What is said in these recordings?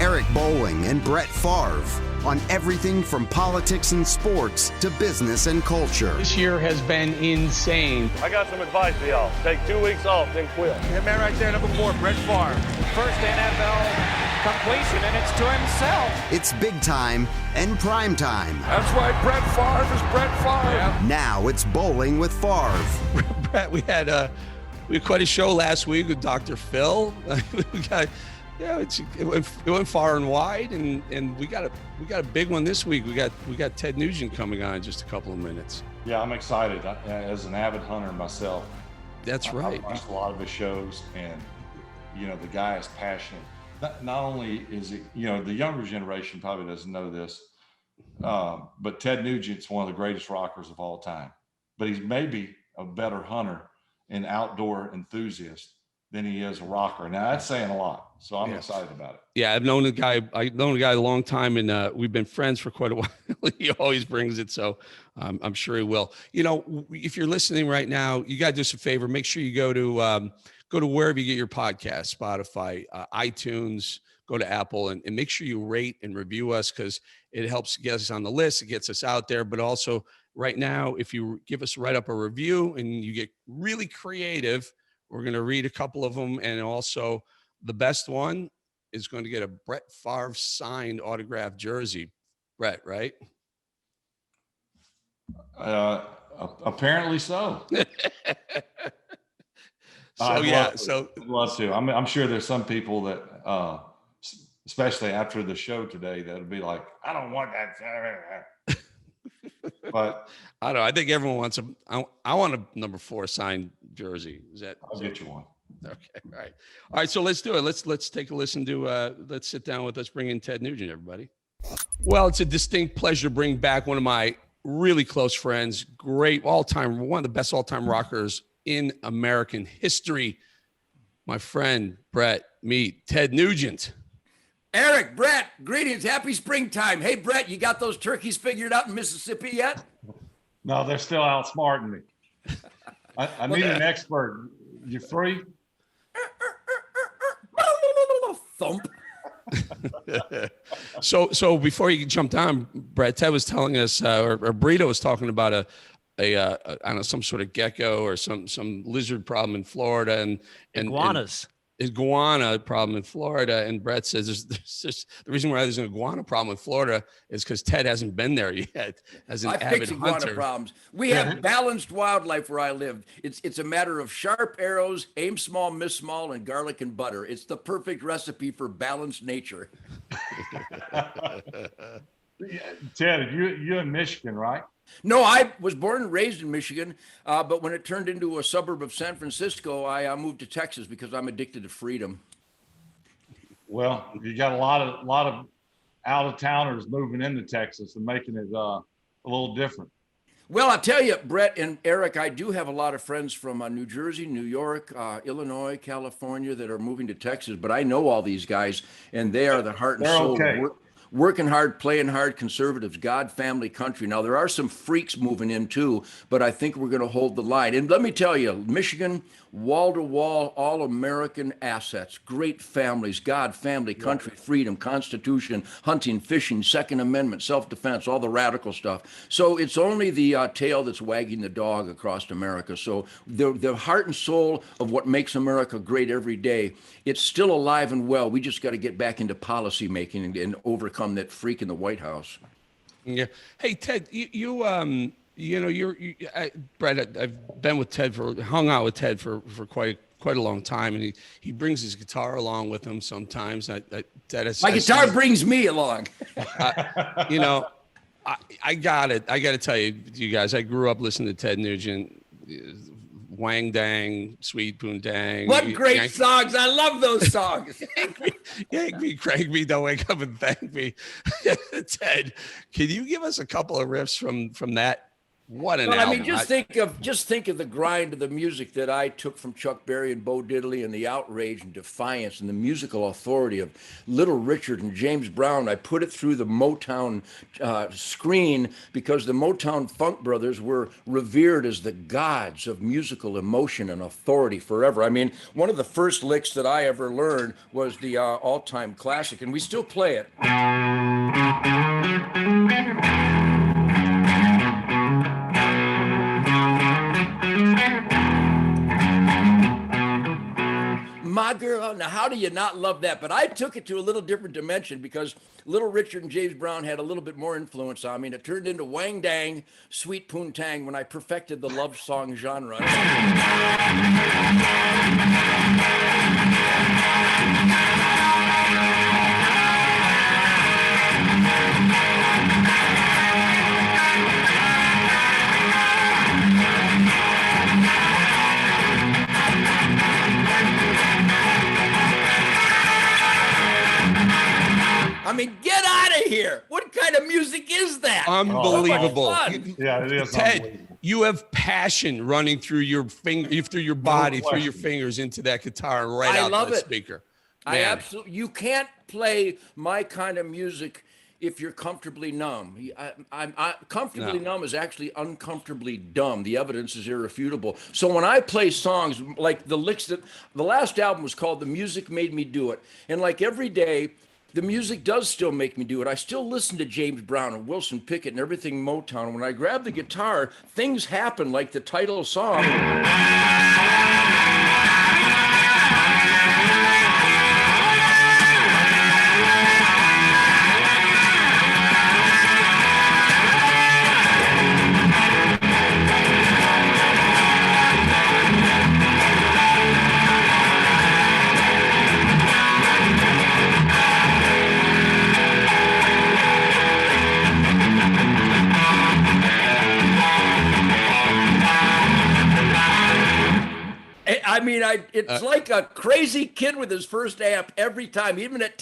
Eric Bolling and Brett Favre on everything from politics and sports to business and culture. This year has been insane. I got some advice for y'all. Take 2 weeks off, then quit. That man right there, number 4, Brett Favre. First NFL completion, and it's to himself. It's big time and prime time. That's why Brett Favre is Brett Favre. Yep. Now it's Bolling with Favre. Brett, we had quite a show last week with Dr. Phil. we got, it went far and wide, and we got a big one this week. We got Ted Nugent coming on in just a couple of minutes. Yeah, I'm excited. As an avid hunter myself. That's right. I've watched a lot of his shows, and the guy is passionate. Not only is it, the younger generation probably doesn't know this, but Ted Nugent's one of the greatest rockers of all time. But he's maybe a better hunter and outdoor enthusiast than he is a rocker. Now that's saying a lot, so I'm excited about it. Yeah, I've known the guy a long time, and we've been friends for quite a while. He always brings it, so I'm sure he will. If you're listening right now, you got to do us a favor. Make sure you go to wherever you get your podcast, Spotify, iTunes, go to Apple, and make sure you rate and review us, because it helps get us on the list. It gets us out there. But also right now, if you give us write up a review and you get really creative, we're going to read a couple of them. And also the best one is going to get a Brett Favre signed autographed jersey. Brett, right? Apparently so. I'd love to. I'm sure there's some people that, especially after the show today, that'll be like, I don't want that. But I don't know. I think everyone wants I want a number 4 signed jersey. I'll get you one. Okay. All right. So let's do it. Let's take a listen to, let's sit down let's bring in Ted Nugent, everybody. Well, it's a distinct pleasure to bring back one of my really close friends, one of the best all-time rockers in American history. My friend, Brett, meet Ted Nugent. Eric, Brett, greetings. Happy springtime. Hey, Brett, you got those turkeys figured out in Mississippi yet? No, they're still outsmarting me. I need an expert. You free? Thump. So before you jump down, Brett, Ted was telling us, or Brito was talking about I don't know, some sort of gecko or some lizard problem in Florida, and iguana problem in Florida. And Brett says there's the reason why there's an iguana problem in Florida is because Ted hasn't been there yet as an avid iguana hunter. Problems. We have balanced wildlife where I live. It's a matter of sharp arrows, aim small, miss small, and garlic and butter. It's the perfect recipe for balanced nature. Ted, you in Michigan, right? No, I was born and raised in Michigan, but when it turned into a suburb of San Francisco, I moved to Texas because I'm addicted to freedom. Well, you got a lot of out-of-towners moving into Texas and making it a little different. Well, I'll tell you, Brett and Eric, I do have a lot of friends from New Jersey, New York, Illinois, California that are moving to Texas, but I know all these guys, and they are the heart and soul. Okay. Working hard, playing hard, conservatives, God, family, country. Now, there are some freaks moving in too, but I think we're going to hold the line. And let me tell you, Michigan, wall-to-wall, all-American assets, great families, God, family, country, freedom, Constitution, hunting, fishing, Second Amendment, self-defense, all the radical stuff. So it's only the tail that's wagging the dog across America. So the heart and soul of what makes America great every day, it's still alive and well. We just got to get back into policy making and overcome that freak in the White House. Yeah. Hey, Ted, Brett, I've been with Ted hung out with Ted for quite a long time, and he brings his guitar along with him sometimes. My guitar brings me along. I got to tell you guys, I grew up listening to Ted Nugent. Wang Dang, Sweet Poon Dang. What great songs. I love those songs. Yank me, crank me, don't wake up and thank me. Ted, can you give us a couple of riffs from that? What an Well, I album. mean, just think of the grind of the music that I took from Chuck Berry and Bo Diddley, and the outrage and defiance and the musical authority of Little Richard and James Brown. I put it through the Motown screen because the Motown Funk Brothers were revered as the gods of musical emotion and authority forever. I mean, one of the first licks that I ever learned was the all-time classic, and we still play it. My girl, now how do you not love that? But I took it to a little different dimension because Little Richard and James Brown had a little bit more influence on me, and it turned into Wang Dang, Sweet Poontang when I perfected the love song genre. I mean, get out of here. What kind of music is that? Unbelievable. Yeah, it is. Ted, you have passion running through your finger, through your body, through your fingers into that guitar and right I out love the it. speaker. I Man. absolutely, you can't play my kind of music if you're comfortably numb. Comfortably numb is actually uncomfortably dumb. The evidence is irrefutable. So when I play songs like the licks that the last album was called "The Music Made Me Do It," and like every day, the music does still make me do it. I still listen to James Brown and Wilson Pickett and everything Motown. When I grab the guitar, things happen like the title song. I mean, it's like a crazy kid with his first amp every time, even at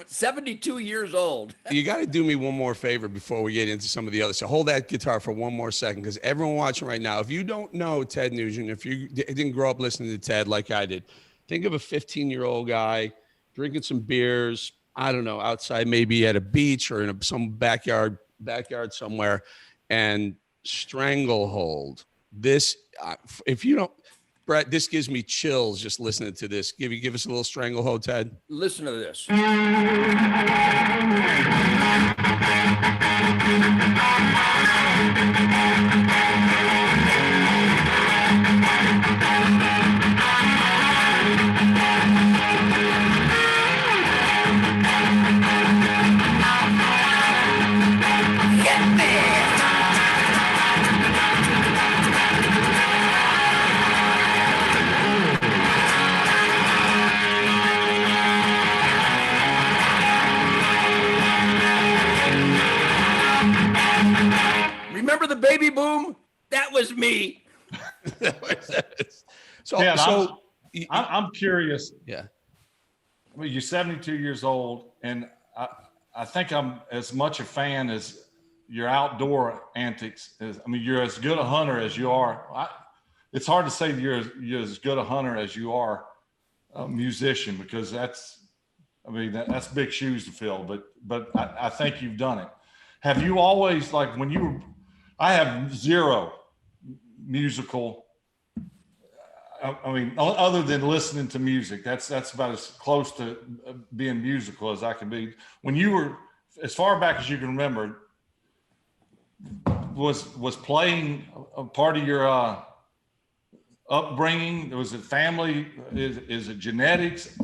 72 years old. You got to do me one more favor before we get into some of the others. So hold that guitar for one more second, because everyone watching right now, if you don't know Ted Nugent, if you didn't grow up listening to Ted like I did, think of a 15-year-old guy drinking some beers, I don't know, outside maybe at a beach or in some backyard somewhere, and Stranglehold. This, if you don't, Brett, this gives me chills just listening to this. Give us a little Stranglehold, Ted. Listen to this. Remember the baby boom? That was me. I'm curious. Yeah. Well, you're 72 years old, and I think I'm as much a fan as your outdoor antics. You're as good a hunter as you are. It's hard to say you're as good a hunter as you are a musician, because that's big shoes to fill. But I think you've done it. Have you always, like when you were? I have zero musical. Other than listening to music, that's about as close to being musical as I can be. When you were, as far back as you can remember, was playing a part of your upbringing? Was it family? Is it genetics?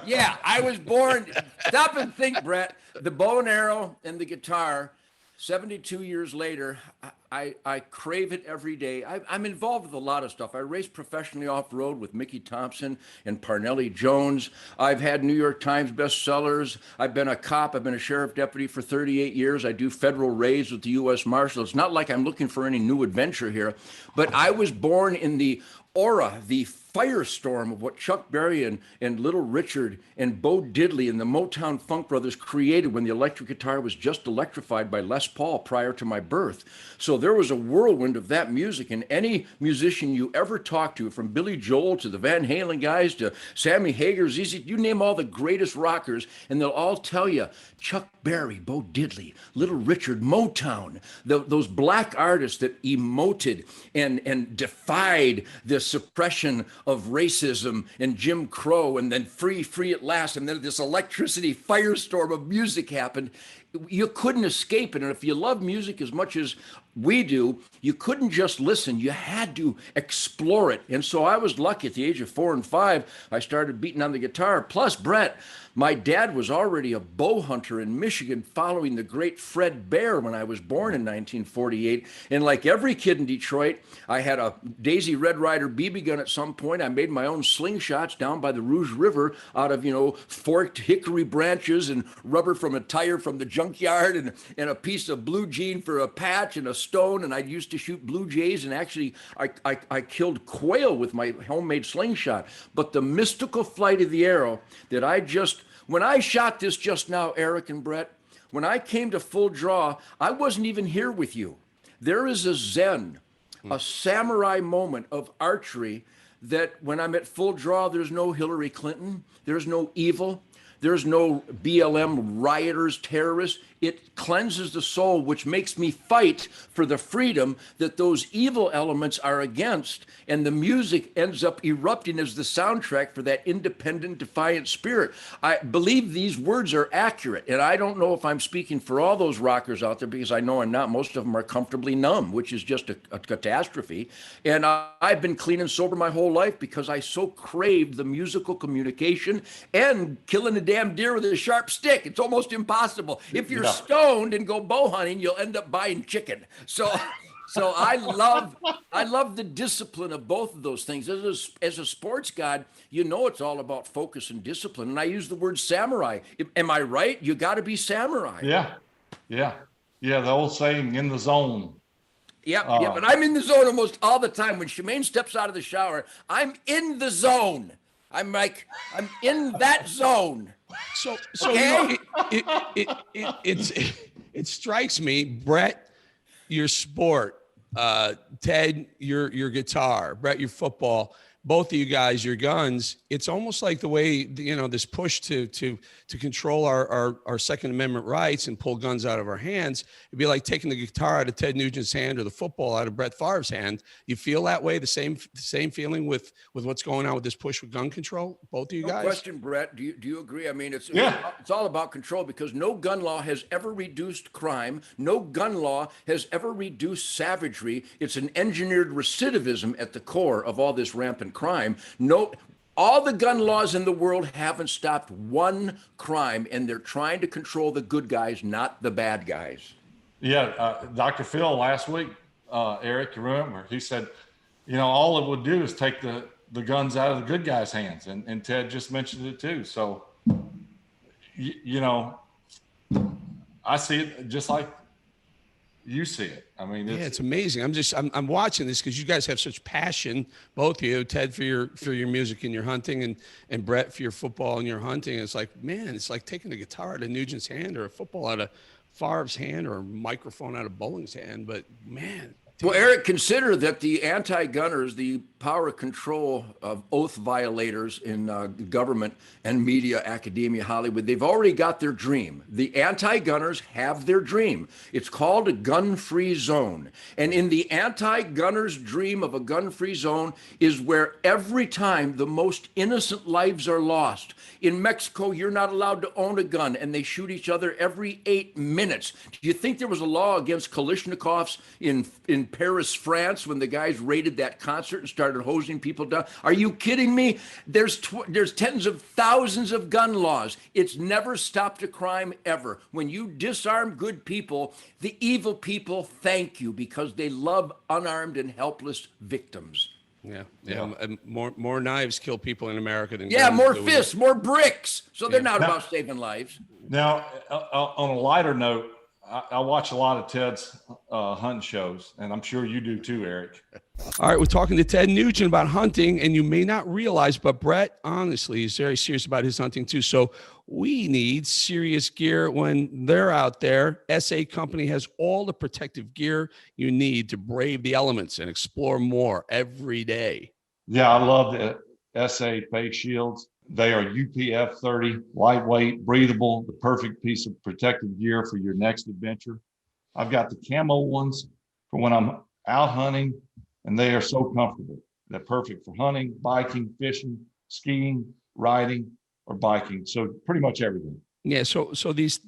Yeah, I was born. Stop and think, Brett. The bow and arrow and the guitar. 72 years later, I crave it every day. I'm involved with a lot of stuff. I race professionally off-road with Mickey Thompson and Parnelli Jones. I've had New York Times bestsellers. I've been a cop. I've been a sheriff deputy for 38 years. I do federal raids with the U.S. Marshals. It's not like I'm looking for any new adventure here, but I was born in the aura, the firestorm of what Chuck Berry and Little Richard and Bo Diddley and the Motown Funk Brothers created when the electric guitar was just electrified by Les Paul prior to my birth. So there was a whirlwind of that music, and any musician you ever talk to, from Billy Joel to the Van Halen guys to Sammy Hagar, ZZ, you name all the greatest rockers, and they'll all tell you Chuck Berry, Bo Diddley, Little Richard, Motown, those black artists that emoted and defied the suppression of racism and Jim Crow, and then free at last, and then this electricity firestorm of music happened. You couldn't escape it. And if you love music as much as we do, you couldn't just listen. You had to explore it. And so I was lucky at the age of 4 and 5, I started beating on the guitar. Plus, Brett, my dad was already a bow hunter in Michigan following the great Fred Bear when I was born in 1948. And like every kid in Detroit, I had a Daisy Red Ryder BB gun at some point. I made my own slingshots down by the Rouge River out of, forked hickory branches and rubber from a tire from the junkyard and a piece of blue jean for a patch and a stone. And I used to shoot blue jays, and actually I killed quail with my homemade slingshot. But the mystical flight of the arrow that when I shot this just now, Eric and Brett, when I came to full draw, I wasn't even here with you. There is a zen, a samurai moment of archery that when I'm at full draw, there's no Hillary Clinton, there's no evil, there's no BLM rioters, terrorists. It cleanses the soul, which makes me fight for the freedom that those evil elements are against. And the music ends up erupting as the soundtrack for that independent, defiant spirit. I believe these words are accurate. And I don't know if I'm speaking for all those rockers out there, because I know I'm not. Most of them are comfortably numb, which is just a catastrophe. And I've been clean and sober my whole life because I so craved the musical communication and killing a damn deer with a sharp stick. It's almost impossible. If you're stoned and go bow hunting, you'll end up buying chicken. So I love the discipline of both of those things. As a sports god, it's all about focus and discipline. And I use the word samurai. Am I right? You got to be samurai. Yeah. The old saying, in the zone. Yeah, but I'm in the zone almost all the time. When Shemaine steps out of the shower, I'm in the zone. I'm in that zone. So okay? It strikes me, Brett, your sport, Ted, your guitar, Brett, your football, both of you guys, your guns. It's almost like the way, this push to control our Second Amendment rights and pull guns out of our hands. It'd be like taking the guitar out of Ted Nugent's hand or the football out of Brett Favre's hand. You feel that way, the same feeling with what's going on with this push with gun control, both of you guys? No question, Brett. Do you agree? I mean, it's all about control, because no gun law has ever reduced crime. No gun law has ever reduced savagery. It's an engineered recidivism at the core of all this rampant crime. All the gun laws in the world haven't stopped one crime, and they're trying to control the good guys, not the bad guys. Yeah, Dr. Phil last week, Eric, you remember, he said, all it would do is take the guns out of the good guys' hands, and Ted just mentioned it too. So, I see it just like you see it. I mean, it's amazing. I'm watching this because you guys have such passion, both of you, Ted for your music and your hunting, and Brett for your football and your hunting. It's like, man, it's like taking a guitar out of Nugent's hand or a football out of Favre's hand or a microphone out of Bolling's hand. But man. Well, Eric, consider that the anti-gunners, the power control of oath violators in government and media, academia, Hollywood, they've already got their dream. The anti-gunners have their dream. It's called a gun-free zone. And in the anti-gunners' dream of a gun-free zone is where every time the most innocent lives are lost. In Mexico, you're not allowed to own a gun, and they shoot each other every 8 minutes. Do you think there was a law against Kalashnikovs in Paris, France, when the guys raided that concert and started hosing people down. Are you kidding me? There's tens of thousands of gun laws. It's never stopped a crime ever. When you disarm good people, the evil people thank you because they love unarmed and helpless victims. Yeah. And more knives kill people in America than Yeah, guns more do. fists, more bricks. So they're not about saving lives. Now, on a lighter note, I watch a lot of Ted's hunting shows, and I'm sure you do too, Eric. All right, we're talking to Ted Nugent about hunting, and you may not realize, but Brett, honestly, is very serious about his hunting too. So we need serious gear when they're out there. SA Company has all the protective gear you need to brave the elements and explore more every day. Yeah, I love the SA face shields. They are UPF 30, lightweight, breathable, the perfect piece of protective gear for your next adventure. I've got the camo ones for when I'm out hunting, and they are so comfortable. They're perfect for hunting, biking, fishing, skiing, riding, or biking. So pretty much everything. Yeah, so these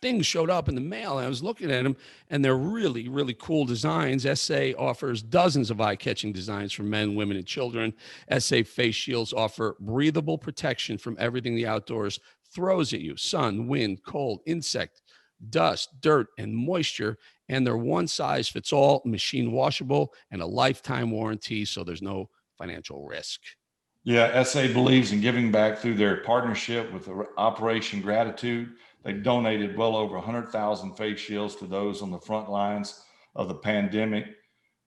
things showed up in the mail, and I was looking at them, and they're really, really cool designs. SA offers dozens of eye-catching designs for men, women, and children. SA face shields offer breathable protection from everything the outdoors throws at you: sun, wind, cold, insect, dust, dirt, and moisture. And they're one-size-fits-all, machine washable, and a lifetime warranty, so there's no financial risk. Yeah, SA believes in giving back through their partnership with Operation Gratitude. They've donated well over 100,000 face shields to those on the front lines of the pandemic.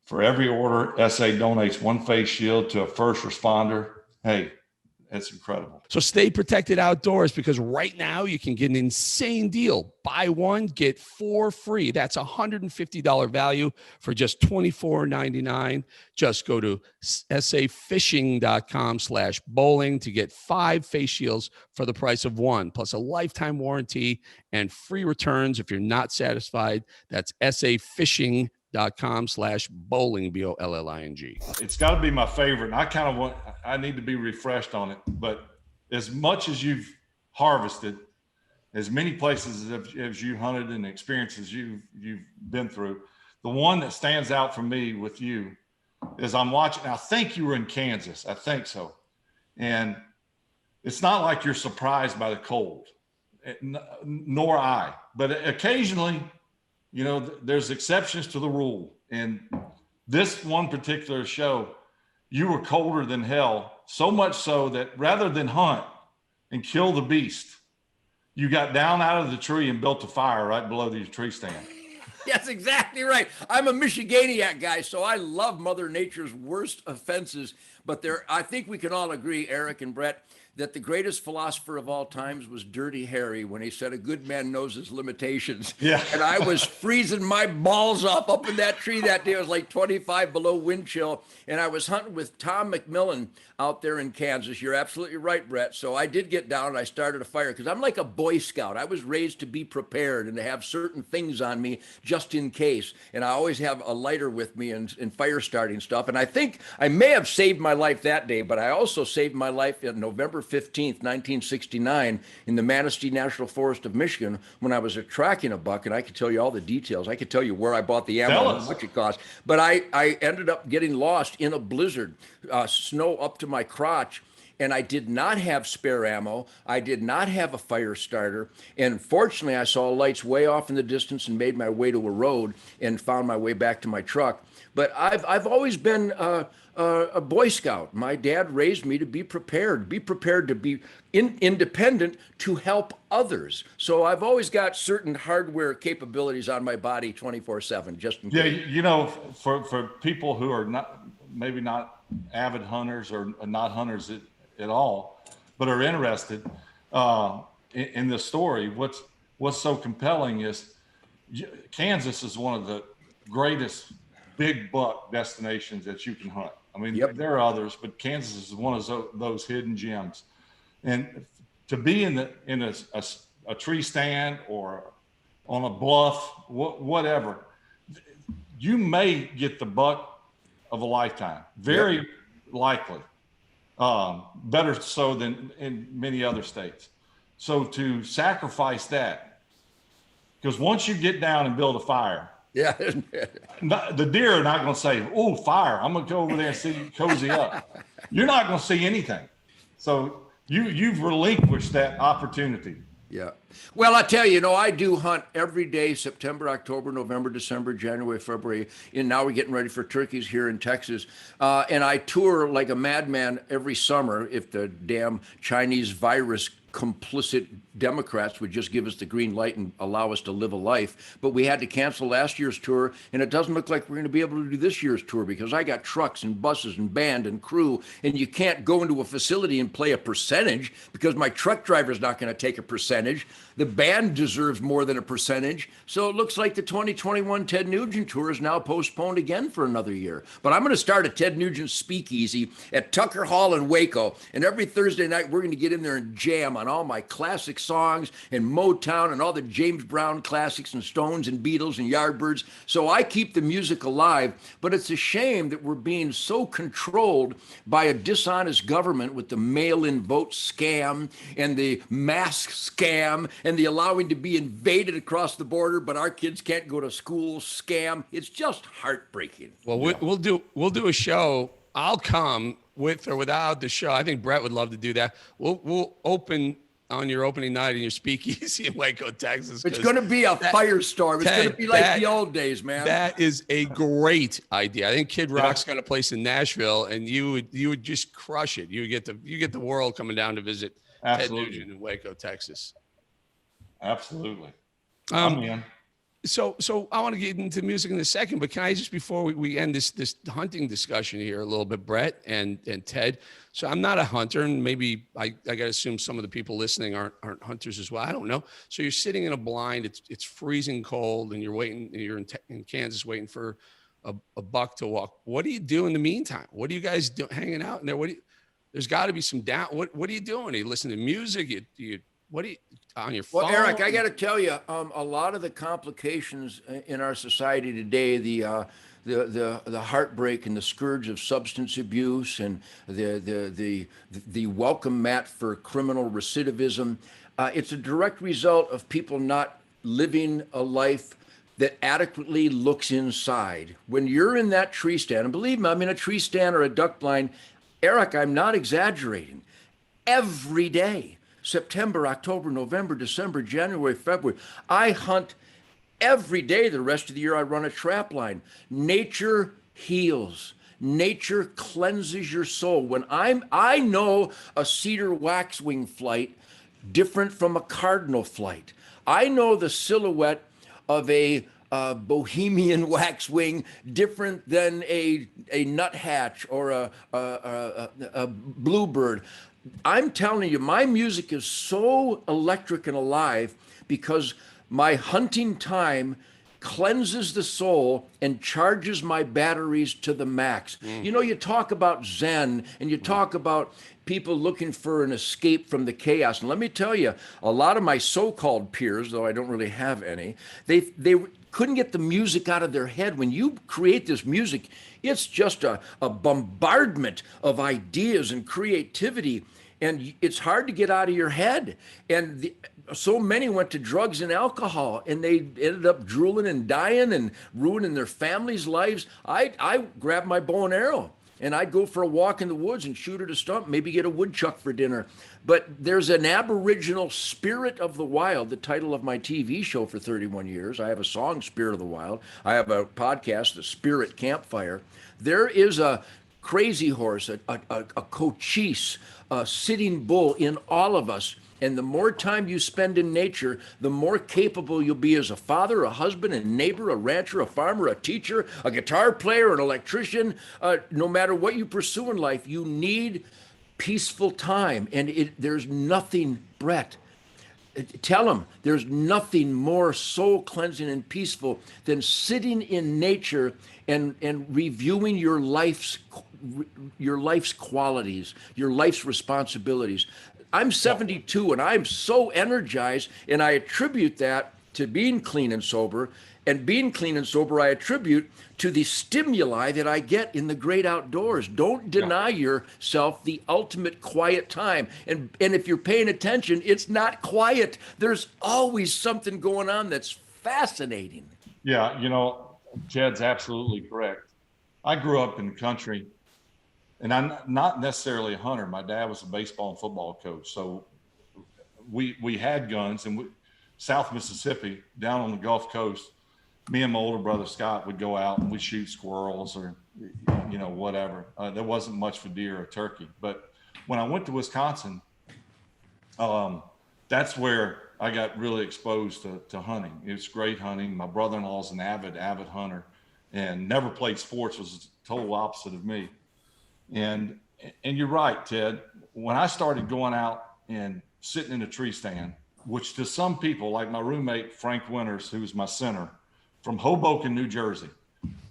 For every order, SA donates one face shield to a first responder. Hey, it's incredible. So stay protected outdoors, because right now you can get an insane deal. Buy one, get 4 free. That's $150 value for just $24.99. Just go to safishing.com/bowling to get 5 face shields for the price of 1, plus a lifetime warranty and free returns if you're not satisfied. That's safishing.com/bowling, BOLLING. It's got to be my favorite. And I need to be refreshed on it. But as much as you've harvested, as many places as you hunted and experiences you've been through, the one that stands out for me with you is I'm watching. I think you were in Kansas. I think so. And it's not like you're surprised by the cold, nor I. But occasionally, you know, there's exceptions to the rule. And this one particular show, you were colder than hell, so much so that rather than hunt and kill the beast, you got down out of the tree and built a fire right below the tree stand. That's exactly right. I'm a Michiganiac guy, so I love Mother Nature's worst offenses. But I think we can all agree, Eric and Brett, that the greatest philosopher of all times was Dirty Harry when he said a good man knows his limitations. Yeah. And I was freezing my balls up in that tree that day. It was like 25 below wind chill. And I was hunting with Tom McMillan out there in Kansas. You're absolutely right, Brett. So I did get down and I started a fire because I'm like a Boy Scout. I was raised to be prepared and to have certain things on me just in case. And I always have a lighter with me and fire starting stuff. And I think I may have saved my life that day, but I also saved my life on November 15th, 1969 in the Manistee National Forest of Michigan when I was tracking a buck, and I could tell you all the details. I could tell you where I bought the ammo and how much it cost. But I ended up getting lost in a blizzard, snow up to my crotch, and I did not have spare ammo. I did not have a fire starter. And fortunately, I saw lights way off in the distance and made my way to a road and found my way back to my truck. But I've always been a Boy Scout. My dad raised me to be prepared to be independent, to help others. So I've always got certain hardware capabilities on my body 24/7, just in case. Yeah, you know, for people who are maybe not avid hunters or not hunters at all, but are interested in this story, what's so compelling is Kansas is one of the greatest big buck destinations that you can hunt. I mean, there are others, but Kansas is one of those hidden gems. And to be in a tree stand or on a bluff, whatever, you may get the buck of a lifetime. Very likely. Better so than in many other states. So to sacrifice that, because once you get down and build a fire, Yeah. The deer are not going to say, "Oh, fire! I'm going to go over there and see cozy up." You're not going to see anything. So you've relinquished that opportunity. Yeah. Well, I tell you, I do hunt every day, September, October, November, December, January, February. And now we're getting ready for turkeys here in Texas. And I tour like a madman every summer if the damn Chinese virus complicit Democrats would just give us the green light and allow us to live a life. But we had to cancel last year's tour, and it doesn't look like we're going to be able to do this year's tour because I got trucks and buses and band and crew, and you can't go into a facility and play a percentage because my truck driver's not going to take a percentage. The band deserves more than a percentage. So it looks like the 2021 Ted Nugent tour is now postponed again for another year. But I'm going to start a Ted Nugent speakeasy at Tucker Hall in Waco. And every Thursday night, we're going to get in there and jam on all my classic songs and Motown and all the James Brown classics and Stones and Beatles and Yardbirds. So I keep the music alive. But it's a shame that we're being so controlled by a dishonest government with the mail-in vote scam and the mask scam and the allowing to be invaded across the border, but our kids can't go to school scam. It's just heartbreaking. Well, we'll do a show. I'll come with or without the show. I think Brett would love to do that. We'll open on your opening night in your speakeasy in Waco, Texas. It's going to be a firestorm. It's going to be like the old days, man. That is a great idea. I think Kid Rock's got a place in Nashville, and you would just crush it. You get the world coming down to visit Absolutely. Ted Nugent in Waco, Texas. Absolutely. So I want to get into music in a second, but can I just, before we end this hunting discussion here a little bit, Brett and Ted. So I'm not a hunter, and maybe I got to assume some of the people listening aren't hunters as well. I don't know. So you're sitting in a blind, it's freezing cold, and you're in Kansas waiting for a buck to walk. What do you do in the meantime? What are you guys do hanging out in there? There's got to be some down. What are you doing? Are you listening to music? What do you on your phone? Well, Eric, I got to tell you, a lot of the complications in our society today, the heartbreak and the scourge of substance abuse and the welcome mat for criminal recidivism, it's a direct result of people not living a life that adequately looks inside. When you're in that tree stand, and believe me, I'm in a tree stand or a duck blind, Eric, I'm not exaggerating. Every day. September, October, November, December, January, February. I hunt every day. The rest of the year, I run a trap line. Nature heals. Nature cleanses your soul. When I know a cedar waxwing flight different from a cardinal flight. I know the silhouette of a Bohemian waxwing different than a nuthatch or a bluebird. I'm telling you, my music is so electric and alive because my hunting time cleanses the soul and charges my batteries to the max. You talk about Zen and you talk about people looking for an escape from the chaos. And let me tell you, a lot of my so-called peers, though I don't really have any, they couldn't get the music out of their head. When you create this music, it's just a bombardment of ideas and creativity, and it's hard to get out of your head. And so many went to drugs and alcohol, and they ended up drooling and dying and ruining their families' lives. I grabbed my bow and arrow, and I'd go for a walk in the woods and shoot at a stump, maybe get a woodchuck for dinner. But there's an Aboriginal Spirit of the Wild, the title of my TV show for 31 years. I have a song, Spirit of the Wild. I have a podcast, The Spirit Campfire. There is a crazy horse, a cochise, a sitting bull in all of us. And the more time you spend in nature, the more capable you'll be as a father, a husband, a neighbor, a rancher, a farmer, a teacher, a guitar player, an electrician. No matter what you pursue in life, you need peaceful time. And there's nothing, Brett, tell them, there's nothing more soul cleansing and peaceful than sitting in nature and reviewing your life's qualities, your life's responsibilities. I'm 72 and I'm so energized, and I attribute that to being clean and sober. And being clean and sober, I attribute to the stimuli that I get in the great outdoors. Don't deny yourself the ultimate quiet time. And if you're paying attention, it's not quiet. There's always something going on that's fascinating. Yeah, Ted's absolutely correct. I grew up in the country, and I'm not necessarily a hunter. My dad was a baseball and football coach, so we had guns, and South Mississippi, down on the Gulf Coast, me and my older brother Scott would go out and we'd shoot squirrels or whatever. There wasn't much for deer or turkey, but when I went to Wisconsin, that's where I got really exposed to hunting. It's great hunting. My brother-in-law's an avid hunter and never played sports, was the total opposite of me. And you're right, Ted. When I started going out and sitting in a tree stand, which to some people, like my roommate, Frank Winters, who's my center from Hoboken, New Jersey,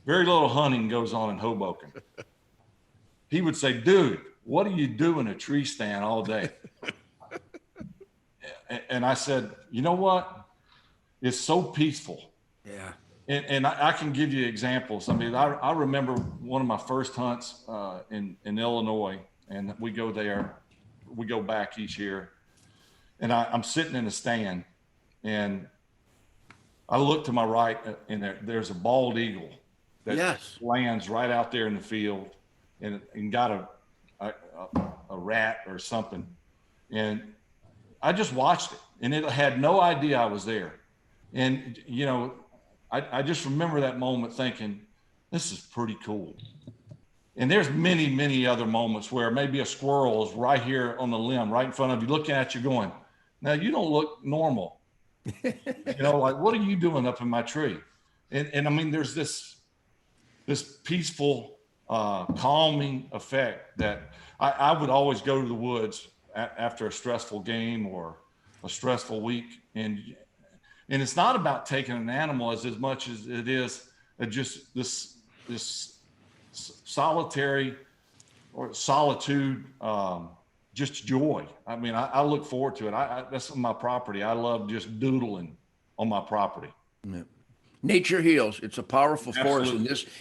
very little hunting goes on in Hoboken. He would say, dude, what do you do in a tree stand all day? And I said, you know what? It's so peaceful. Yeah. And I can give you examples. I mean, I remember one of my first hunts in Illinois, and we go there. We go back each year. And I'm sitting in a stand, and I look to my right, and there's a bald eagle that lands right out there in the field and got a rat or something. And I just watched it, and it had no idea I was there. And, I just remember that moment thinking, this is pretty cool. And there's many, many other moments where maybe a squirrel is right here on the limb, right in front of you, looking at you going, now you don't look normal. Like, what are you doing up in my tree? And I mean, there's this peaceful, calming effect that I would always go to the woods after a stressful game or a stressful week. And it's not about taking an animal as much as it is just this solitary or solitude, just joy. I mean, I look forward to it. That's my property. I love just doodling on my property. Yeah. Nature heals. It's a powerful force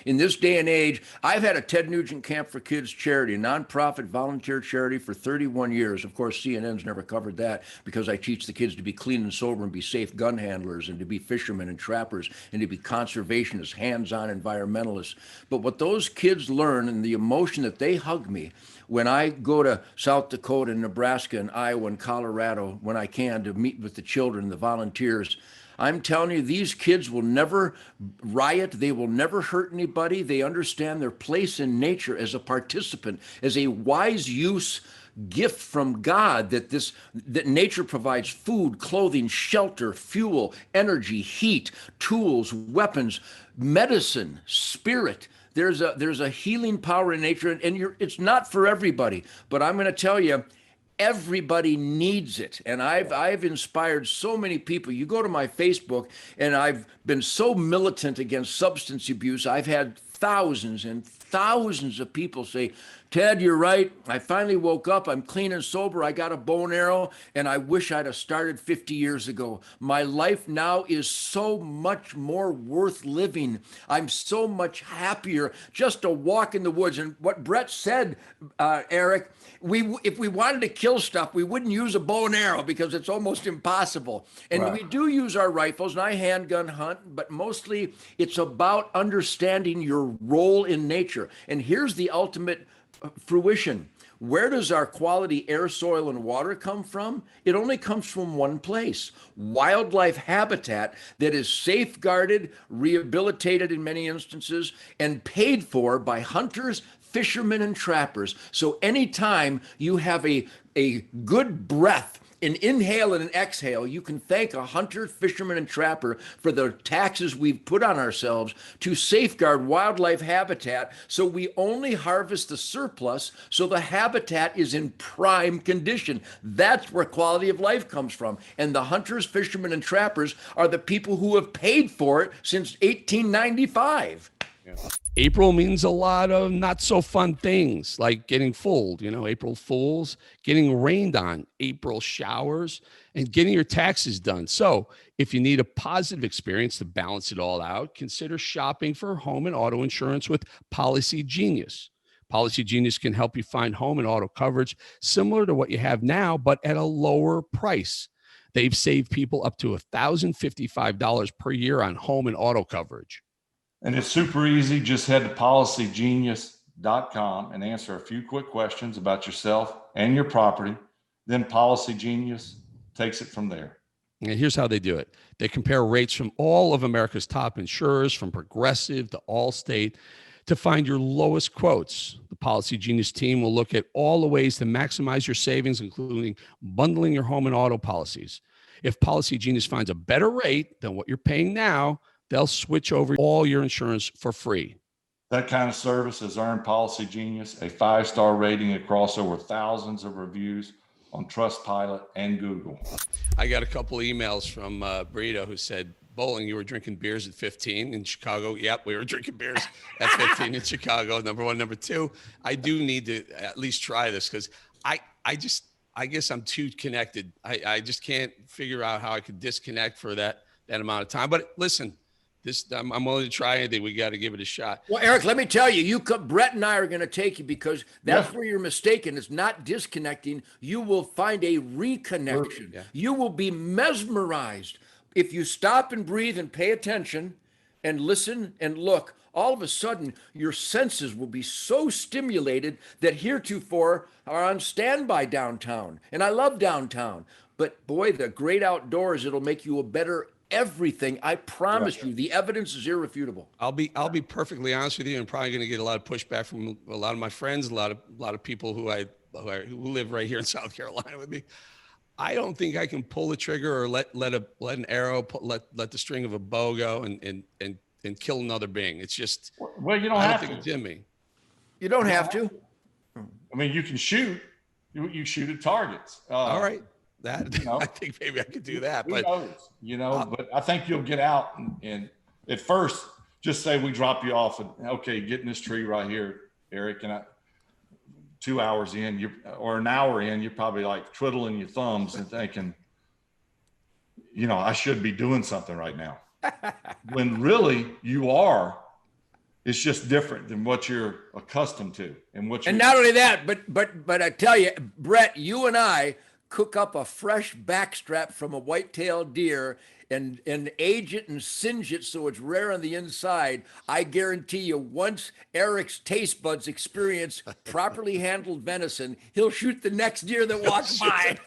in this day and age. I've had a Ted Nugent Camp for Kids charity, a nonprofit volunteer charity for 31 years. Of course, CNN's never covered that because I teach the kids to be clean and sober and be safe gun handlers and to be fishermen and trappers and to be conservationists, hands-on environmentalists. But what those kids learn and the emotion that they hug me when I go to South Dakota and Nebraska and Iowa and Colorado when I can to meet with the children, the volunteers, I'm telling you, these kids will never riot. They will never hurt anybody. They understand their place in nature as a participant, as a wise use gift from God that nature provides food, clothing, shelter, fuel, energy, heat, tools, weapons, medicine, spirit. There's a healing power in nature, and it's not for everybody. But I'm going to tell you, everybody needs it. And I've inspired so many people. You go to my Facebook, and I've been so militant against substance abuse. I've had thousands and thousands of people say, Ted, you're right. I finally woke up. I'm clean and sober. I got a bow and arrow, and I wish I'd have started 50 years ago. My life now is so much more worth living. I'm so much happier just to walk in the woods. And what Brett said, Eric, if we wanted to kill stuff, we wouldn't use a bow and arrow because it's almost impossible. And we do use our rifles, and I handgun hunt, but mostly it's about understanding your role in nature. And here's the ultimate fruition. Where does our quality air, soil, and water come from? It only comes from one place: wildlife habitat that is safeguarded, rehabilitated in many instances, and paid for by hunters, fishermen, and trappers. So anytime you have a good breath, an inhale and an exhale, you can thank a hunter, fisherman, and trapper for the taxes we've put on ourselves to safeguard wildlife habitat, so we only harvest the surplus so the habitat is in prime condition. That's where quality of life comes from. And the hunters, fishermen, and trappers are the people who have paid for it since 1895. April means a lot of not so fun things like getting fooled, April Fools, getting rained on, April showers, and getting your taxes done. So if you need a positive experience to balance it all out, consider shopping for home and auto insurance with Policy Genius. Policy Genius can help you find home and auto coverage similar to what you have now, but at a lower price. They've saved people up to $1,055 per year on home and auto coverage. And it's super easy. Just head to policygenius.com and answer a few quick questions about yourself and your property. Then Policy Genius takes it from there. And here's how they do it. They compare rates from all of America's top insurers, from Progressive to Allstate, to find your lowest quotes. The Policy Genius team will look at all the ways to maximize your savings, including bundling your home and auto policies. If Policy Genius finds a better rate than what you're paying now, they'll switch over all your insurance for free. That kind of service has earned Policy Genius a 5-star rating across over thousands of reviews on Trustpilot and Google. I got a couple of emails from Burrito who said, Bolling, you were drinking beers at 15 in Chicago. Yep, we were drinking beers at 15 in Chicago. Number one. Number two, I do need to at least try this because I guess I'm too connected. I just can't figure out how I could disconnect for that amount of time. But listen, I'm willing to try anything. We got to give it a shot. Well, Eric, let me tell you, Brett and I are going to take you because that's where you're mistaken. It's not disconnecting. You will find a reconnection. Yeah. You will be mesmerized. If you stop and breathe and pay attention and listen and look, all of a sudden your senses will be so stimulated that heretofore are on standby downtown. And I love downtown. But boy, the great outdoors, it'll make you a better everything. I promise you, the evidence is irrefutable. I'll be perfectly honest with you. I'm probably going to get a lot of pushback from a lot of my friends, a lot of people who live right here in South Carolina with me. I don't think I can pull the trigger or let an arrow, let the string of a bow go and kill another being. It's just, well, you don't I have don't think it's in me. You don't have to. I mean, you can shoot. You shoot at targets. All right. I think maybe I could do that. Who knows? But I think you'll get out and at first just say we drop you off and okay, get in this tree right here, Eric, and 2 hours in, or an hour in, you're probably like twiddling your thumbs and thinking, I should be doing something right now. When really you are, it's just different than what you're accustomed to. And not only that, but I tell you, Brett, you and I cook up a fresh backstrap from a white-tailed deer and age it and singe it so it's rare on the inside. I guarantee you, once Eric's taste buds experience properly handled venison, he'll shoot the next deer that walks by.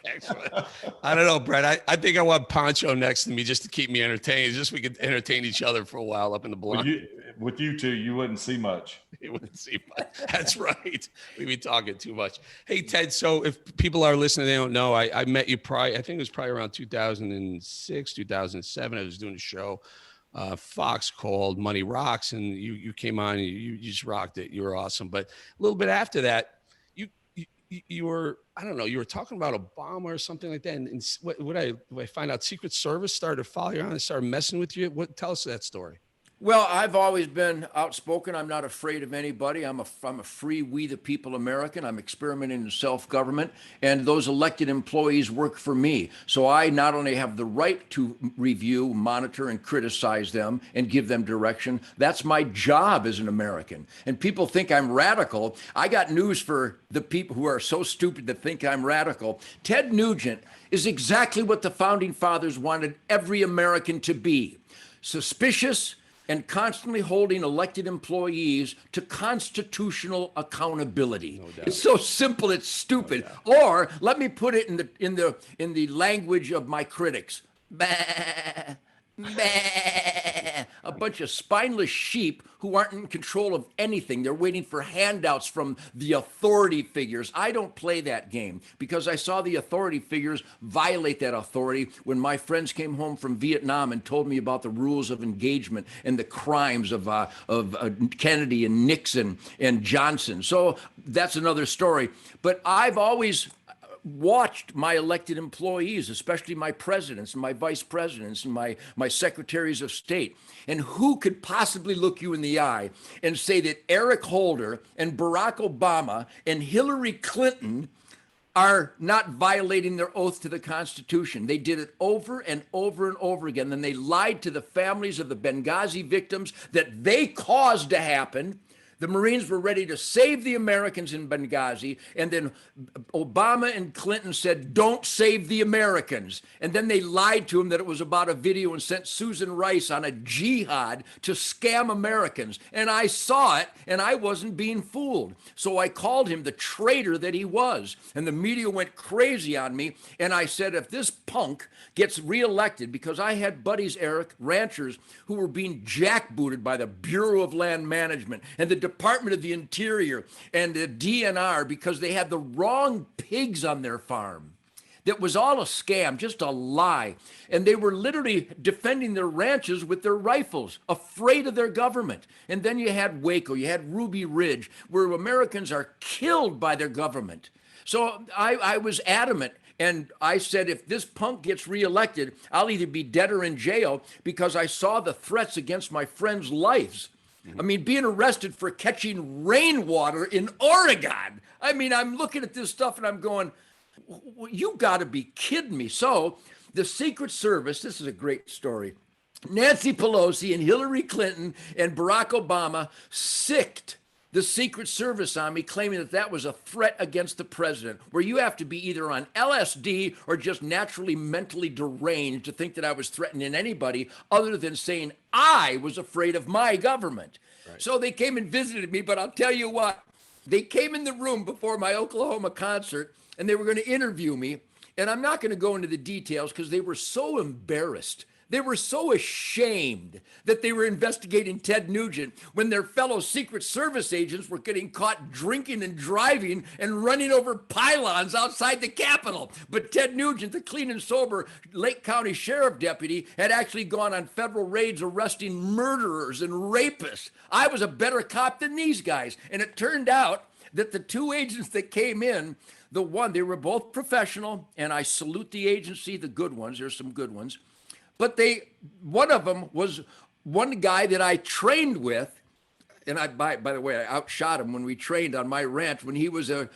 I don't know, Brett. I think I want Poncho next to me just to keep me entertained. Just so we could entertain each other for a while up in the blind. With you two, you wouldn't see much. You wouldn't see much. That's right. We'd be talking too much. Hey, Ted, so if people are listening, they don't know, I met you I think it was probably around 2006, 2007. I was doing a show. Fox called Money Rocks, and you came on and you just rocked it. You were awesome. But a little bit after that, you were, I don't know, you were talking about Obama or something like that. And what I find out, Secret Service started following you on and started messing with you. Tell us that story. Well, I've always been outspoken. I'm not afraid of anybody. I'm a free, we the people American. I'm experimenting in self-government, and those elected employees work for me. So I not only have the right to review, monitor, and criticize them and give them direction. That's my job as an American. And people think I'm radical. I got news for the people who are so stupid to think I'm radical. Ted Nugent is exactly what the founding fathers wanted every American to be: suspicious and constantly holding elected employees to constitutional accountability. No doubt. It's so simple, it's stupid. No or let me put it in the language of my critics. Bah, bah. A bunch of spineless sheep who aren't in control of anything. They're waiting for handouts from the authority figures. I don't play that game because I saw the authority figures violate that authority when my friends came home from Vietnam and told me about the rules of engagement and the crimes of Kennedy and Nixon and Johnson. So that's another story. But I've always watched my elected employees, especially my presidents and my vice presidents and my secretaries of state. And who could possibly look you in the eye and say that Eric Holder and Barack Obama and Hillary Clinton are not violating their oath to the Constitution? They did it over and over and over again. Then they lied to the families of the Benghazi victims that they caused to happen. The Marines were ready to save the Americans in Benghazi. And then Obama and Clinton said, don't save the Americans. And then they lied to him that it was about a video and sent Susan Rice on a jihad to scam Americans. And I saw it, and I wasn't being fooled. So I called him the traitor that he was. And the media went crazy on me. And I said, if this punk gets reelected, because I had buddies, Eric, ranchers, who were being jackbooted by the Bureau of Land Management and the Department of the Interior and the DNR because they had the wrong pigs on their farm. That was all a scam, just a lie. And they were literally defending their ranches with their rifles, afraid of their government. And then you had Waco, you had Ruby Ridge, where Americans are killed by their government. So I was adamant. And I said, if this punk gets reelected, I'll either be dead or in jail, because I saw the threats against my friends' lives. I mean, being arrested for catching rainwater in Oregon. I mean, I'm looking at this stuff and I'm going, you got to be kidding me. So the Secret Service, this is a great story. Nancy Pelosi and Hillary Clinton and Barack Obama sicked the Secret Service on me, claiming that that was a threat against the president, where you have to be either on LSD or just naturally mentally deranged to think that I was threatening anybody other than saying I was afraid of my government. Right. So they came and visited me, but I'll tell you what, they came in the room before my Oklahoma concert and they were going to interview me. And I'm not going to go into the details because they were so embarrassed. They were so ashamed that they were investigating Ted Nugent when their fellow Secret Service agents were getting caught drinking and driving and running over pylons outside the Capitol. But Ted Nugent, the clean and sober Lake County Sheriff deputy, had actually gone on federal raids arresting murderers and rapists. I was a better cop than these guys. And it turned out that the two agents that came in, they were both professional, and I salute the agency, the good ones. There's some good ones. But one of them was one guy that I trained with, and by the way, I outshot him when we trained on my ranch when he was a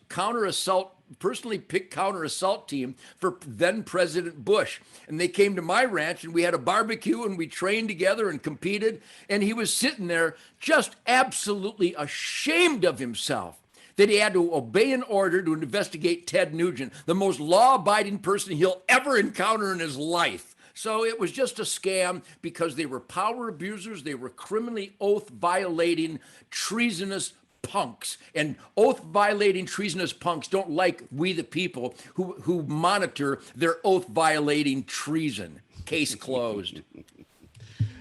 counter-assault, personally picked counter-assault team for then President Bush. And they came to my ranch and we had a barbecue and we trained together and competed. And he was sitting there just absolutely ashamed of himself that he had to obey an order to investigate Ted Nugent, the most law-abiding person he'll ever encounter in his life. So it was just a scam because they were power abusers. They were criminally oath-violating, treasonous punks. And oath-violating, treasonous punks don't like we the people who monitor their oath-violating treason. Case closed.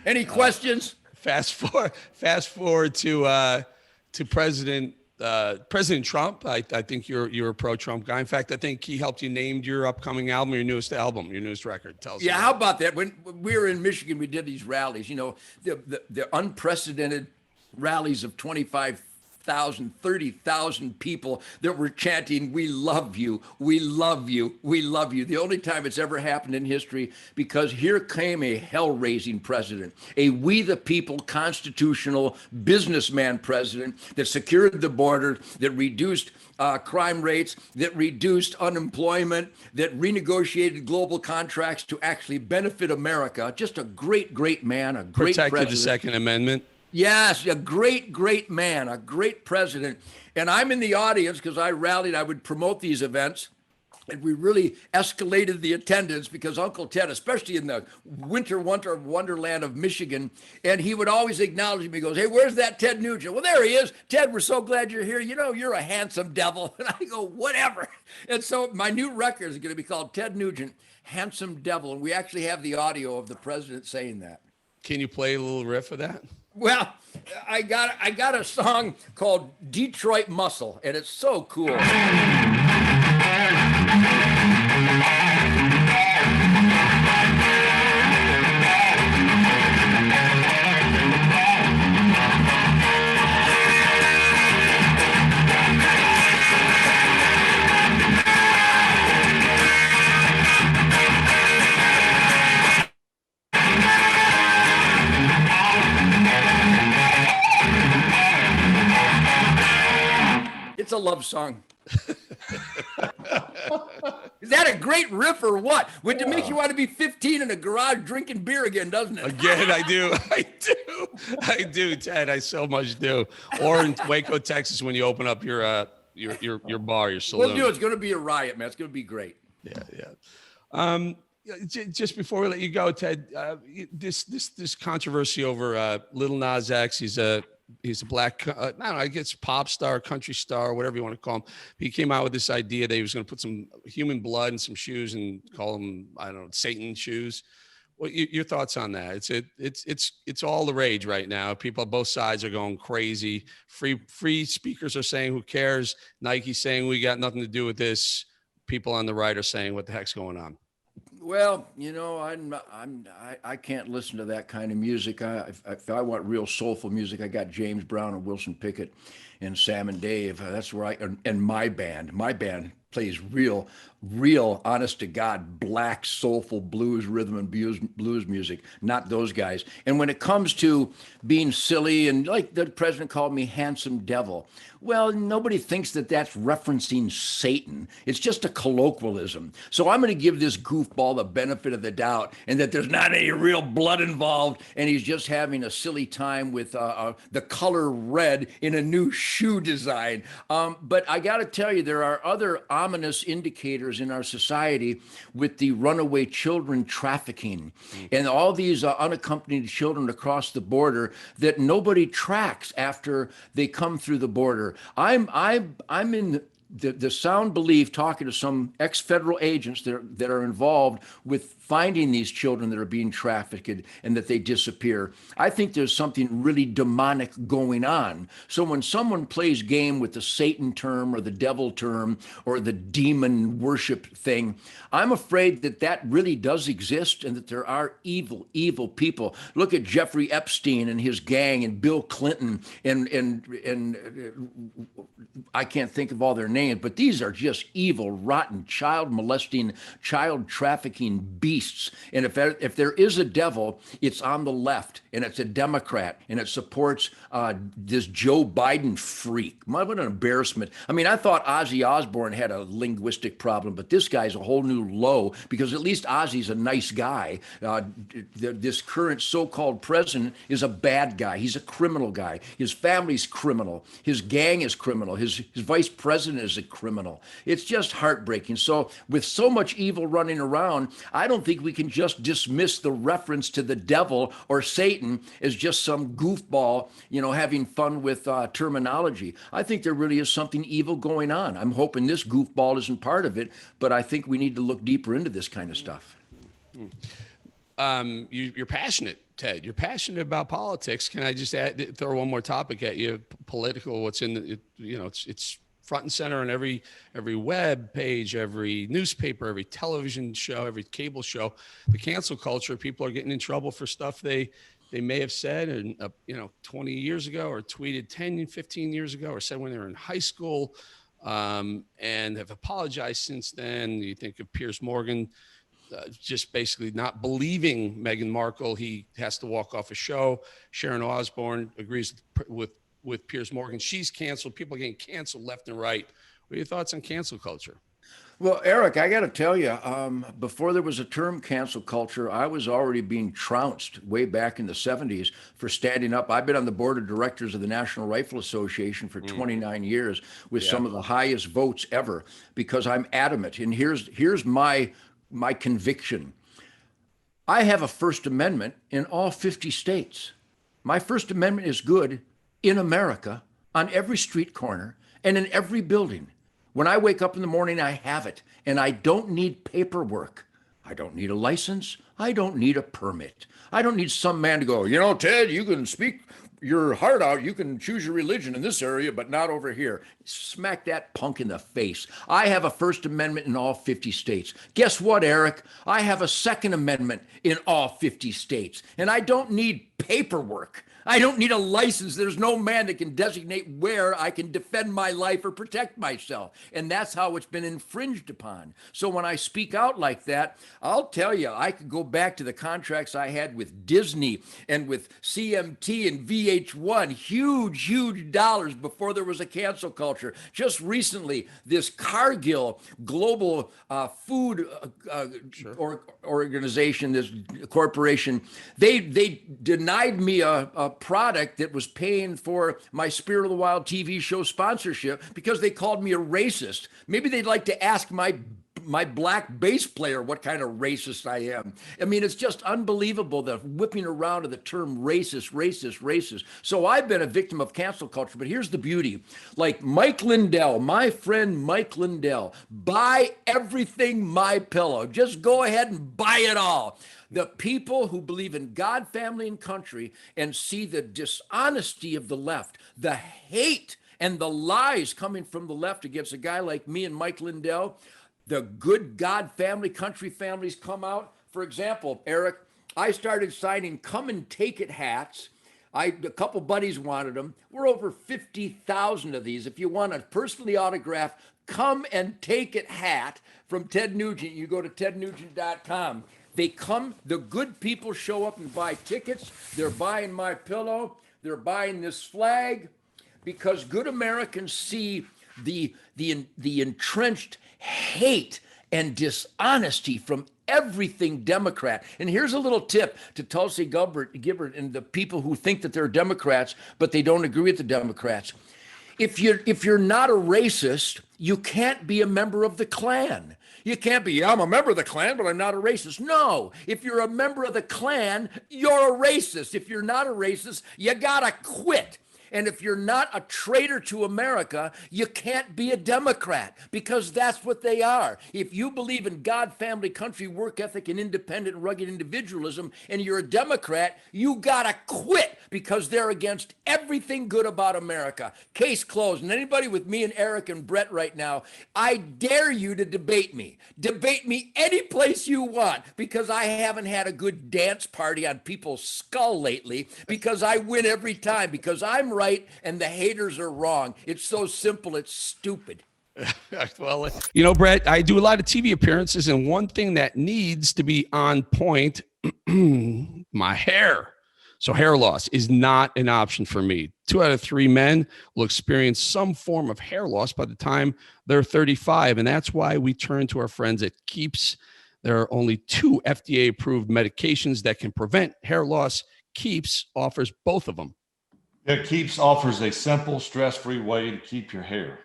Any questions? Fast forward to President Trump. I think you're a pro-Trump guy. In fact, I think he helped you name your upcoming album, your newest record. Tell us. Yeah, how about that? When we were in Michigan, we did these rallies. You know, the unprecedented rallies of 25,000, 30,000 people that were chanting, "We love you, we love you, we love you." The only time it's ever happened in history, because here came a hell-raising president, a we the people constitutional businessman president that secured the border, that reduced crime rates, that reduced unemployment, that renegotiated global contracts to actually benefit America. Just a great, great man, a great protected president. The Second Amendment. Yes, a great, great man, a great president. And I'm in the audience because I rallied, I would promote these events. And we really escalated the attendance because Uncle Ted, especially in the winter wonderland of Michigan, and he would always acknowledge me. He goes, "Hey, where's that Ted Nugent?" "Well, there he is. Ted, we're so glad you're here. You know, you're a handsome devil." And I go, "Whatever." And so my new record is going to be called Ted Nugent, Handsome Devil. And we actually have the audio of the president saying that. Can you play a little riff of that? Well, I got a song called Detroit Muscle, and it's so cool. It's a love song. Is that a great riff or what? Would it make you want to be 15 in a garage drinking beer again, doesn't it? Again, I do. I do, Ted. I so much do. Or in Waco, Texas, when you open up your bar, your saloon. We'll do. It's going to be a riot, man. It's going to be great. Yeah. Just before we let you go, Ted, this controversy over Lil Nas X. He's a black, I don't know, I guess pop star, country star, whatever you want to call him. He came out with this idea that he was going to put some human blood in some shoes and call them, I don't know, Satan shoes. What your thoughts on that? It's all the rage right now. People on both sides are going crazy. Free speakers are saying, who cares? Nike's saying, we got nothing to do with this. People on the right are saying, what the heck's going on? Well, I can't listen to that kind of music. If I want real soulful music, I got James Brown and Wilson Pickett and Sam and Dave. That's where and my band plays real, honest to God, black, soulful blues, rhythm and blues music, not those guys. And when it comes to being silly and like the president called me handsome devil, well, nobody thinks that that's referencing Satan. It's just a colloquialism. So I'm going to give this goofball the benefit of the doubt and that there's not any real blood involved and he's just having a silly time with the color red in a new shoe design. But I got to tell you, there are other ominous indicators in our society with the runaway children trafficking and all these unaccompanied children across the border that nobody tracks after they come through the border. I'm in the sound belief, talking to some ex-federal agents that are involved with finding these children that are being trafficked and that they disappear. I think there's something really demonic going on. So when someone plays game with the Satan term or the devil term or the demon worship thing, I'm afraid that really does exist and that there are evil people. Look at Jeffrey Epstein and his gang and Bill Clinton and I can't think of all their names, but these are just evil, rotten, child molesting, child trafficking beasts. And if there is a devil, it's on the left, and it's a Democrat, and it supports this Joe Biden freak. What an embarrassment. I mean, I thought Ozzy Osbourne had a linguistic problem, but this guy's a whole new low, because at least Ozzy's a nice guy. This current so-called president is a bad guy. He's a criminal guy. His family's criminal. His gang is criminal. His vice president is a criminal. It's just heartbreaking. So with so much evil running around, I don't think we can just dismiss the reference to the devil or Satan as just some goofball, having fun with terminology. I think there really is something evil going on. I'm hoping this goofball isn't part of it, but I think we need to look deeper into this kind of stuff. You're passionate, Ted. You're passionate about politics. Can I just throw one more topic at you? Political. What's in the, it's front and center on every web page, every newspaper, every television show, every cable show. The cancel culture. People are getting in trouble for stuff they may have said, and 20 years ago, or tweeted 10, 15 years ago, or said when they were in high school, and have apologized since then. You think of Piers Morgan. Just basically not believing Meghan Markle. He has to walk off a show. Sharon Osbourne agrees with Piers Morgan. She's canceled. People are getting canceled left and right. What are your thoughts on cancel culture? Well, Eric, I got to tell you, before there was a term cancel culture, I was already being trounced way back in the 70s for standing up. I've been on the board of directors of the National Rifle Association for 29 years with some of the highest votes ever, because I'm adamant. And here's my conviction. I have a First Amendment in all 50 states. My First Amendment is good in America, on every street corner and in every building. When I wake up in the morning, I have it, and I don't need paperwork. I don't need a license. I don't need a permit. I don't need some man to go, Ted, you can speak your heart out. You can choose your religion in this area, but not over here. Smack that punk in the face. I have a First Amendment in all 50 states. Guess what, Eric? I have a Second Amendment in all 50 states, and I don't need paperwork. I don't need a license. There's no man that can designate where I can defend my life or protect myself. And that's how it's been infringed upon. So when I speak out like that, I'll tell you, I could go back to the contracts I had with Disney and with CMT and VH1, huge dollars before there was a cancel culture. Just recently, this Cargill global food organization, this corporation, they denied me a product that was paying for my Spirit of the Wild TV show sponsorship because they called me a racist. Maybe they'd like to ask my black bass player what kind of racist I am. I mean, it's just unbelievable, the whipping around of the term racist. So I've been a victim of cancel culture, but here's the beauty. Like Mike Lindell, my friend Mike Lindell, buy everything My Pillow. Just go ahead and buy it all. The people who believe in God, family, and country and see the dishonesty of the left, the hate and the lies coming from the left against a guy like me and Mike Lindell, the good God, family, country families come out. For example, Eric, I started signing come and take it hats. A couple buddies wanted them. We're over 50,000 of these. If you want a personally autographed come and take it hat from Ted Nugent, you go to tednugent.com. They come, the good people show up and buy tickets. They're buying My Pillow. They're buying this flag because good Americans see the entrenched hate and dishonesty from everything Democrat. And here's a little tip to Tulsi Gabbard and the people who think that they're Democrats, but they don't agree with the Democrats. If you're not a racist, you can't be a member of the Klan. You can't be, I'm a member of the Klan, but I'm not a racist. No, if you're a member of the Klan, you're a racist. If you're not a racist, you gotta quit. And if you're not a traitor to America, you can't be a Democrat because that's what they are. If you believe in God, family, country, work ethic, and independent, rugged individualism, and you're a Democrat, you gotta quit because they're against everything good about America. Case closed. And anybody with me and Eric and Brett right now, I dare you to debate me. Debate me any place you want because I haven't had a good dance party on people's skull lately because I win every time because I'm right and the haters are wrong. It's so simple, it's stupid. Well, you know, Brett, I do a lot of TV appearances, and one thing that needs to be on point, my hair. So hair loss is not an option for me. 2 out of 3 men will experience some form of hair loss by the time they're 35, and that's why we turn to our friends at Keeps. There are only 2 FDA-approved medications that can prevent hair loss. Keeps offers both of them. Yeah, Keeps offers a simple, stress-free way to keep your hair,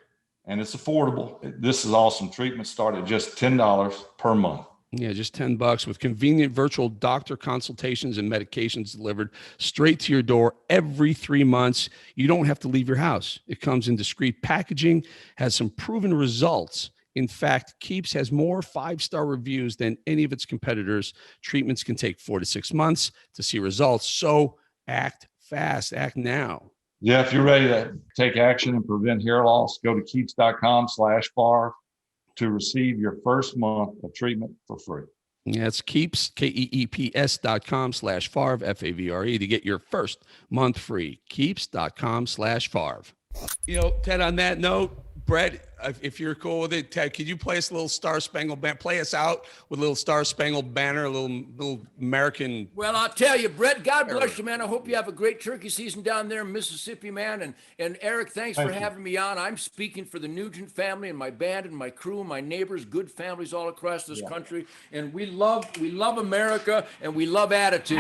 and it's affordable. This is awesome. Treatment start at just $10 per month. Yeah, just $10 with convenient virtual doctor consultations and medications delivered straight to your door every 3 months. You don't have to leave your house. It comes in discreet packaging, has some proven results. In fact, Keeps has more 5-star reviews than any of its competitors. Treatments can take 4 to 6 months to see results. So act fast, act now. Yeah, if you're ready to take action and prevent hair loss, go to keeps.com/Favre to receive your first month of treatment for free. Yeah, it's Keeps, KEEPS.com/Favre, Favre, to get your first month free. Keeps.com/Favre. You know, Ted, on that note, Brett, if you're cool with it, Ted, could you play us a little Star Spangled Banner? Play us out with a little Star Spangled Banner, a little American. Well, I'll tell you, Brett, God bless you, man. I hope you have a great turkey season down there in Mississippi, man. And Eric, thanks for having me on. I'm speaking for the Nugent family and my band and my crew, and my neighbors, good families all across this country. And we love America, and we love attitude.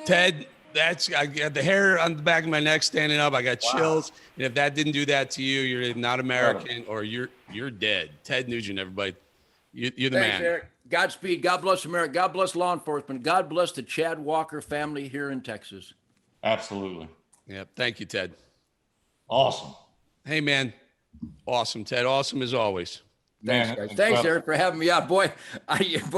Ted, I got the hair on the back of my neck standing up. I got chills. And if that didn't do that to you, you're not American or you're dead. Ted Nugent, everybody. You're the Thanks, man. Eric. Godspeed. God bless America. God bless law enforcement. God bless the Chad Walker family here in Texas. Absolutely. Yeah. Thank you, Ted. Awesome. Hey, man. Awesome, Ted. Awesome as always. Thanks, Man, guys. it's Thanks, incredible. Eric, for having me on. Boy,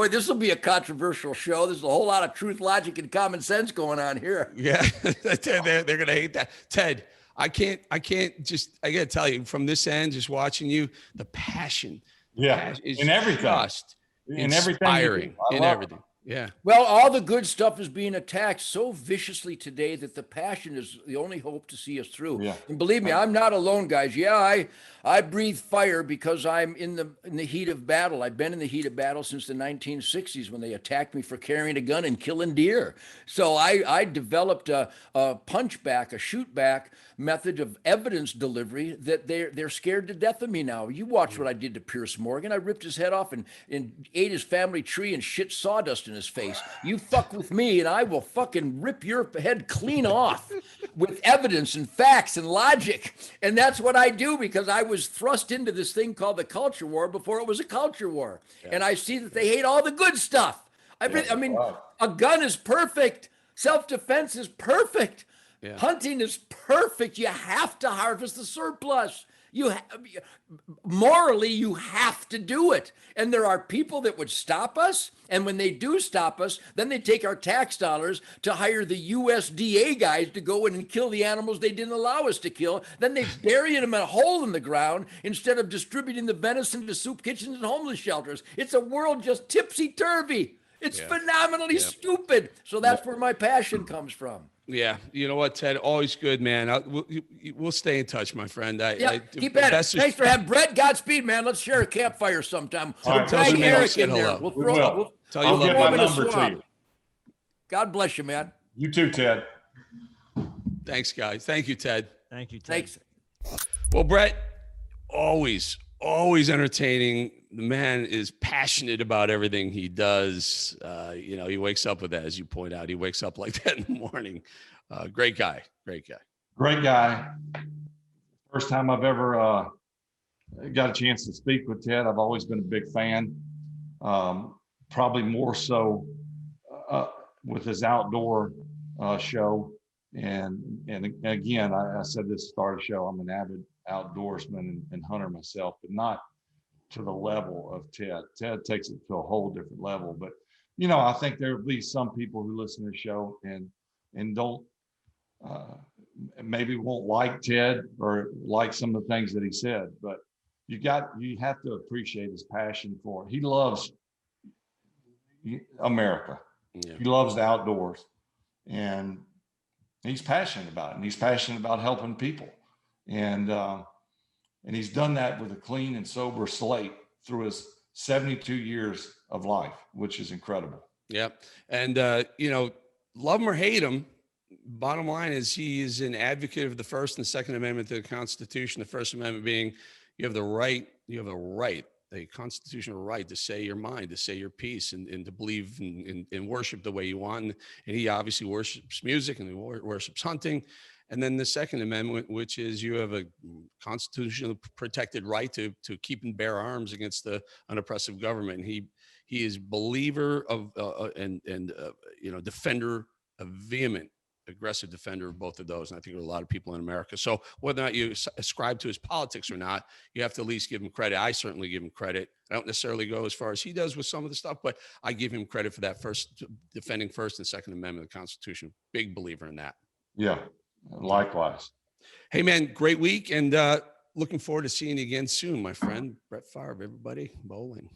this will be a controversial show. There's a whole lot of truth, logic, and common sense going on here. Yeah. they're going to hate that. Ted, I got to tell you, from this end, just watching you, the passion. Yeah. Is In everything. just In everything. inspiring. I In love everything. Yeah. Well, all the good stuff is being attacked so viciously today that the passion is the only hope to see us through. Yeah. And believe me, I'm not alone, guys. Yeah, I breathe fire because I'm in the heat of battle. I've been in the heat of battle since the 1960s when they attacked me for carrying a gun and killing deer. So I developed a punch back, a shoot back method of evidence delivery that they're scared to death of me now. You watch what I did to Pierce Morgan. I ripped his head off and ate his family tree and shit sawdust in his face. You fuck with me and I will fucking rip your head clean off with evidence and facts and logic. And that's what I do because I was thrust into this thing called the culture war before it was a culture war. Yeah. And I see that they hate all the good stuff. I mean, a gun is perfect. Self-defense is perfect. Yeah. Hunting is perfect. You have to harvest the surplus. Morally, you have to do it. And there are people that would stop us. And when they do stop us, then they take our tax dollars to hire the USDA guys to go in and kill the animals they didn't allow us to kill. Then they bury them in a hole in the ground instead of distributing the venison to soup kitchens and homeless shelters. It's a world just tipsy-turvy. It's phenomenally stupid. So that's where my passion comes from. Yeah, you know what, Ted? Always good, man. We'll stay in touch, my friend. Keep at it. Thanks for having Brett. Godspeed, man. Let's share a campfire sometime. Right, tell Eric in there. We'll tell you I'll get my number to you. God bless you, man. You too, Ted. Thanks, guys. Thank you, Ted. Thank you, Ted. Thanks. Well, Brett, always entertaining. The man is passionate about everything he does. He wakes up with that, as you point out. He wakes up like that in the morning. Great guy. Great guy. First time I've ever got a chance to speak with Ted. I've always been a big fan. Probably more so with his outdoor show. And again, I said this to start a show. I'm an avid outdoorsman and hunter myself, but not to the level of Ted. Ted takes it to a whole different level. But I think there will be some people who listen to the show and don't maybe won't like Ted or like some of the things that he said. But you have to appreciate his passion for it. He loves America. Yeah. He loves the outdoors, and he's passionate about it. And he's passionate about helping people. And he's done that with a clean and sober slate through his 72 years of life, which is incredible. Yep. And, love him or hate him, bottom line is he is an advocate of the First and Second Amendment to the Constitution. The First Amendment being you have a constitutional right to say your mind, to say your piece, and to believe and worship the way you want. And he obviously worships music and he worships hunting. And then the Second Amendment, which is you have a constitutionally protected right to keep and bear arms against an oppressive government. And he is believer of defender, a vehement, aggressive defender of both of those. And I think there are a lot of people in America. So whether or not you ascribe to his politics or not, you have to at least give him credit. I certainly give him credit. I don't necessarily go as far as he does with some of the stuff, but I give him credit for that defending First and Second Amendment of the Constitution. Big believer in that. Yeah. Likewise. Hey, man, great week. And looking forward to seeing you again soon, my friend. Brett Favre, everybody. Bolling.